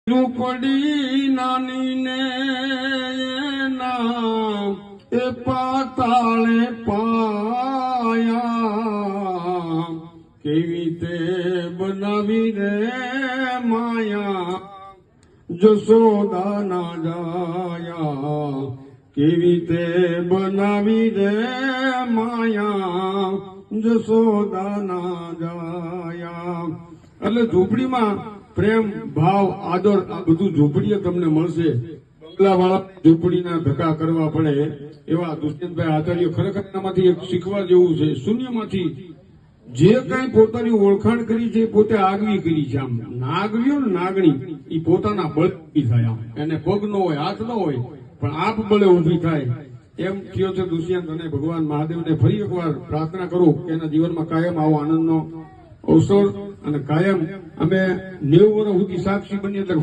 ઝૂંપડી નાની ને એના એ પાતાળે પાયા કેવી તે બનાવી રે માયા જશોદા ના જાયા કેવી તે બનાવી રે માયા જશોદા ના જાયા। એટલે ઝૂંપડીમાં પ્રેમ ભાવ આદર આ બધું ઝૂંપડીએ તમને મળશે। બંગલાવાળા ઝૂંપડીના ધક્કા કરવા પડે એવા દુષ્યંતભાઈ આચાર્ય ખરેખર એનામાંથી એક શીખવા જેવું છે। શૂન્યમાંથી જે કઈ પોતાની ઓળખાણ કરી છે પોતે આગવી કરી છે। આમ નાગવીઓ ને નાગણી એ પોતાના બળ ઉભી થાય, આમ એને પગ ન હોય હાથ ન હોય પણ આપ બળે ઉભી થાય એમ થયો છે દુષ્યંત। અને ભગવાન મહાદેવને ફરી એકવાર પ્રાર્થના કરું કે એના જીવનમાં કાયમ આવો આનંદનો અવસર અને કાયમ અમે 90 વર્ષ સુધી સાક્ષી બનીએ એટલે